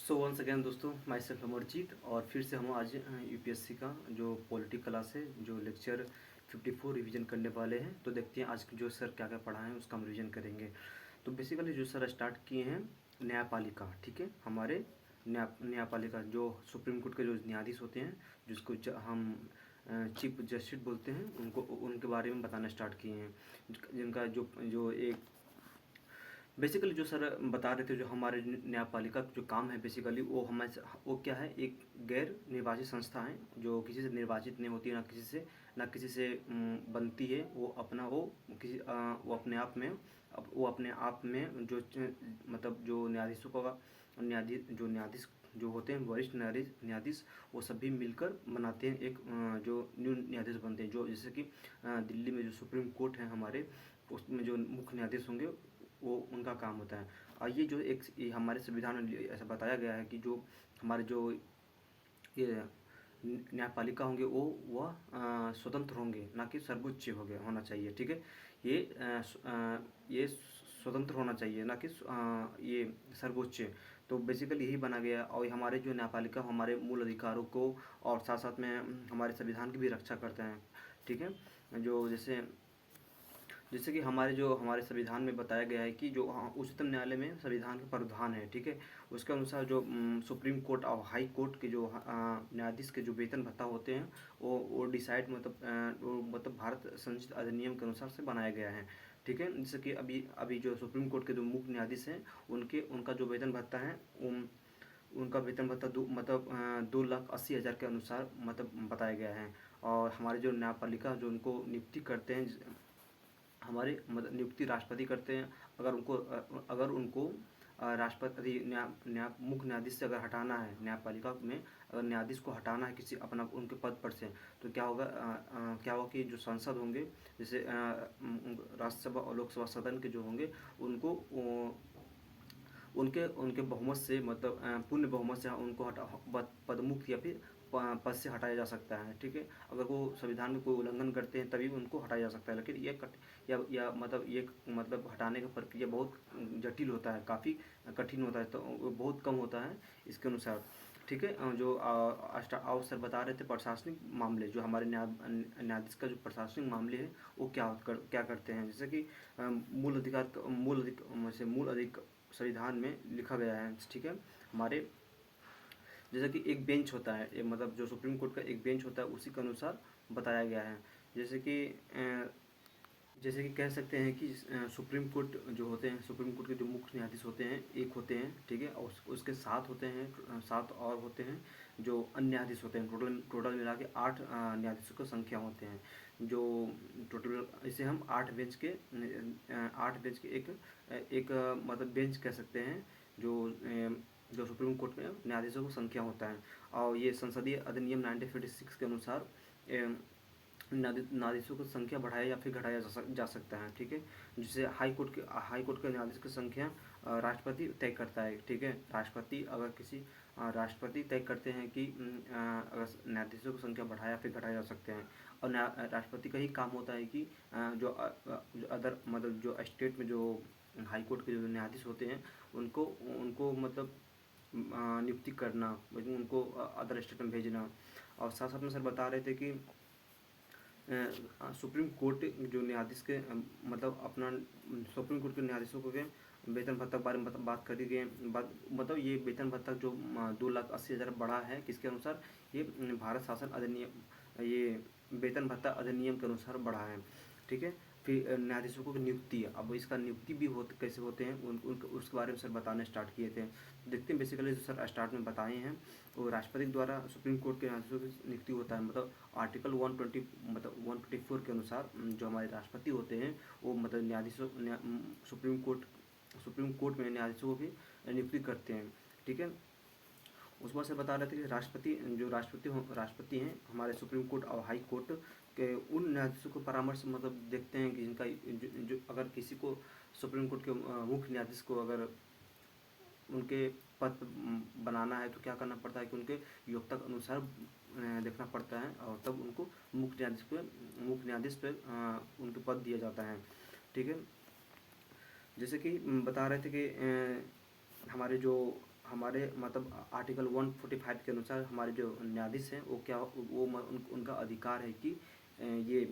So once again दोस्तों, my self Amarjeet. और फिर से हम आज यूपीएससी का जो पॉलिटी क्लास है, जो लेक्चर 54 रिवीजन करने वाले हैं। तो देखते हैं आज जो सर क्या क्या पढ़ा है उसका हम रिवीजन करेंगे। तो बेसिकली जो सर स्टार्ट किए हैं न्यायपालिका, ठीक है, हमारे न्यायपालिका जो सुप्रीम कोर्ट के जो न्यायाधीश होते हैं, जिसको हम चीफ जस्टिस बोलते हैं, उनको उनके बारे में बताना स्टार्ट किए हैं। जिनका जो जो एक बेसिकली जो सर बता रहे थे, जो हमारे न्यायपालिका का जो काम है बेसिकली वो क्या है, एक गैर निर्वाचित संस्था है जो किसी से निर्वाचित नहीं होती, ना किसी से बनती है। वो अपने आप में जो मतलब जो न्यायाधीशों का न्यायाधीश जो होते हैं, वरिष्ठ न्यायाधीश वो सभी मिलकर बनाते हैं एक जो न्यू न्यायाधीश बनते हैं। जो जैसे कि दिल्ली में जो सुप्रीम कोर्ट है हमारे, उसमें जो मुख्य न्यायाधीश होंगे वो उनका काम होता है। और ये जो ये हमारे संविधान में ऐसा बताया गया है कि जो हमारे जो ये न्यायपालिका होंगे वह स्वतंत्र होंगे, ना कि सर्वोच्च होना चाहिए, ठीक है। ये स्वतंत्र होना चाहिए, ना कि ये सर्वोच्च। तो बेसिकली यही बना गया। और हमारे जो न्यायपालिका हमारे मूल अधिकारों को और साथ साथ में हमारे संविधान की भी रक्षा करते हैं, ठीक है। जो जैसे कि हमारे संविधान में बताया गया है कि जो उच्चतम न्यायालय में संविधान के प्रावधान है, ठीक है। उसके अनुसार जो सुप्रीम कोर्ट और हाई कोर्ट के जो न्यायाधीश के जो वेतन भत्ता होते हैं वो डिसाइड मतलब भारत संचित अधिनियम के अनुसार से बनाया गया है, ठीक है। जैसे कि अभी जो सुप्रीम कोर्ट के जो मुख्य न्यायाधीश हैं उनका जो वेतन भत्ता है उनका वेतन भत्ता 2,80,000 के अनुसार मतलब बताया गया है। और हमारे जो न्यायपालिका जो उनको नियुक्ति करते हैं, हमारे मतलब नियुक्ति राष्ट्रपति करते हैं। अगर उनको राष्ट्रपति मुख्य न्यायाधीश से अगर हटाना है, न्यायपालिका में अगर न्यायाधीश को हटाना है किसी अपना उनके पद पर से, तो क्या होगा कि जो सांसद होंगे, जैसे राज्यसभा और लोकसभा सदन के जो होंगे उनको उनके उनके बहुमत से मतलब पूर्ण बहुमत से उनको पदमुक्त या फिर पद से हटाया जा सकता है, ठीक है। अगर वो संविधान में कोई उल्लंघन करते हैं तभी उनको हटाया जा सकता है। लेकिन या मतलब हटाने का प्रक्रिया बहुत जटिल होता है, काफ़ी कठिन होता है, तो वो बहुत कम होता है इसके अनुसार, ठीक है। जो सर बता रहे थे प्रशासनिक मामले, जो हमारे न्यायाधीश का जो प्रशासनिक मामले है वो क्या करते हैं। जैसे कि मूल अधिक संविधान में लिखा गया है, ठीक है। हमारे जैसे कि एक बेंच होता है, मतलब जो सुप्रीम कोर्ट का एक बेंच होता है, उसी के अनुसार बताया गया है। जैसे कि कह सकते हैं कि सुप्रीम कोर्ट जो होते हैं, सुप्रीम कोर्ट के जो मुख्य न्यायाधीश होते हैं एक होते हैं, ठीक है। और उसके 7 होते हैं, 7 और होते हैं जो अन्य न्यायाधीश होते हैं। टोटल मिला के 8 न्यायाधीशों की संख्या होते हैं। जो टोटल इसे हम 8 बेंच के एक मतलब बेंच कह सकते हैं, जो सुप्रीम कोर्ट में न्यायाधीशों की संख्या होता है। और ये संसदीय अधिनियम 1956 के अनुसार न्यायाधीशों की संख्या बढ़ाया या फिर घटाया जा सकता है, ठीक है। जिसे हाई कोर्ट के न्यायाधीश की संख्या राष्ट्रपति तय करता है, ठीक है। राष्ट्रपति तय करते हैं कि अगर न्यायाधीशों की संख्या बढ़ाया फिर घटाया जा सकते हैं। और राष्ट्रपति का ही काम होता है कि जो अदर मतलब जो स्टेट में जो हाई कोर्ट के जो न्यायाधीश होते हैं उनको मतलब नियुक्ति करना, उनको अदर स्टेट में भेजना। और साथ साथ में सर बता रहे थे कि सुप्रीम कोर्ट जो न्यायाधीश के मतलब अपना सुप्रीम कोर्ट के न्यायाधीशों के वेतन भत्ता के बारे में बात करी गई मतलब ये वेतन भत्ता जो 2,80,000 बढ़ा है, किसके अनुसार, ये भारत शासन अधिनियम, ये वेतन भत्ता अधिनियम के अनुसार बढ़ा है, ठीक है। फिर न्यायाधीशों की नियुक्ति, अब इसका नियुक्ति भी कैसे होते हैं उसके बारे में सर बताने स्टार्ट किए थे। देखते हैं बेसिकली जो सर स्टार्ट में बताए हैं वो राष्ट्रपति द्वारा सुप्रीम कोर्ट के न्यायाधीशों की नियुक्ति होता है। मतलब आर्टिकल 124 के अनुसार जो हमारे राष्ट्रपति होते हैं वो मतलब सुप्रीम कोर्ट में न्यायाधीशों को भी नियुक्ति करते हैं, ठीक है। उस बार से बता रहे थे कि राष्ट्रपति हैं हमारे सुप्रीम कोर्ट और हाई कोर्ट के उन न्यायाधीशों को परामर्श मतलब देखते हैं कि जिनका जो अगर किसी को सुप्रीम कोर्ट के मुख्य न्यायाधीश को अगर उनके पद बनाना है तो क्या करना पड़ता है कि उनके योग्यता के अनुसार देखना पड़ता है, और तब उनको मुख्य न्यायाधीश पे उनके पद दिया जाता है, ठीक है। जैसे कि बता रहे थे कि हमारे जो हमारे मतलब आर्टिकल 145 के अनुसार हमारे जो न्यायाधीश हैं वो क्या उनका अधिकार है कि ये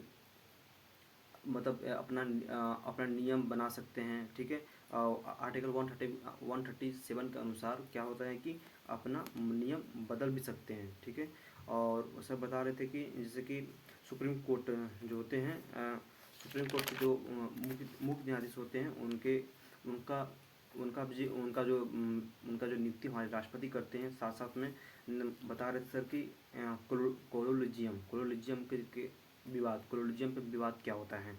मतलब अपना नियम बना सकते हैं, ठीक है। आर्टिकल 137 के अनुसार क्या होता है कि अपना नियम बदल भी सकते हैं, ठीक है। और सर बता रहे थे कि जैसे कि सुप्रीम कोर्ट जो होते हैं, सुप्रीम कोर्ट के जो मुख्य न्यायाधीश होते हैं उनके उनका उनका जो नियुक्ति हमारे राष्ट्रपति करते हैं। साथ साथ में बता रहे थे सर कि कोलोजियम के कोलोजियम पे विवाद क्या होता है,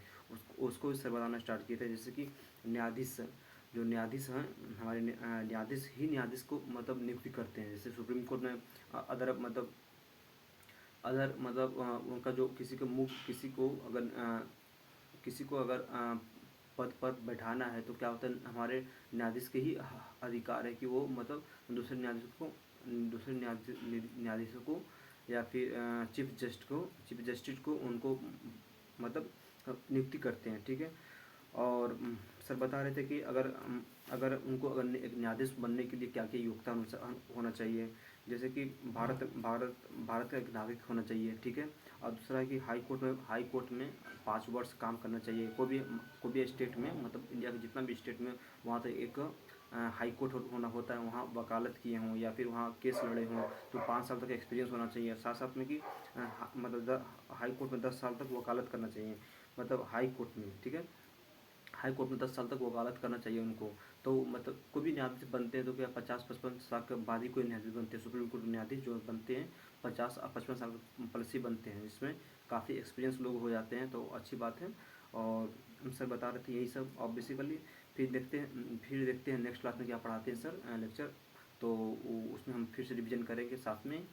उसको इस सर बताना स्टार्ट किए थे। जैसे कि न्यायाधीश जो न्यायाधीश हैं हमारे न्यायाधीश को मतलब नियुक्ति करते हैं। जैसे सुप्रीम कोर्ट में उनका जो किसी को अगर पद पर बैठाना है तो क्या होता है, हमारे न्यायाधीश के ही अधिकार है कि वो मतलब दूसरे न्यायाधीशों को या फिर चीफ जस्टिस को उनको मतलब नियुक्ति करते हैं, ठीक है। और सर बता रहे थे कि अगर उनको एक न्यायाधीश बनने के लिए क्या क्या योग्यता होना चाहिए। जैसे कि भारत का एक नागरिक होना चाहिए, ठीक है। और दूसरा है कि हाई कोर्ट में 5 वर्ष काम करना चाहिए। कोई भी स्टेट में मतलब इंडिया के जितना भी स्टेट में वहाँ तो एक हाई कोर्ट होना होता है, वहाँ वकालत किए हों या फिर वहाँ केस लड़े हों तो 5 साल तक एक्सपीरियंस होना चाहिए। साथ साथ में कि मतलब हाई कोर्ट में 10 साल तक वकालत करना चाहिए, मतलब हाई कोर्ट में, ठीक है। हाई कोर्ट में 10 साल तक वकालत करना चाहिए उनको। तो मतलब कोई भी न्यायाधीश बनते हैं तो क्या 50-55 साल के बाद ही कोई न्यायाधीश बनते हैं। सुप्रीम कोर्ट न्यायाधीश जो बनते हैं 50-55 साल प्लस ही बनते हैं, जिसमें काफ़ी एक्सपीरियंस लोग हो जाते हैं, तो अच्छी बात है। और हम सर बता रहे थे यही सब। और बेसिकली फिर देखते हैं नेक्स्ट क्लास में क्या पढ़ाते हैं सर लेक्चर, तो उसमें हम फिर से रिविजन करेंगे साथ में।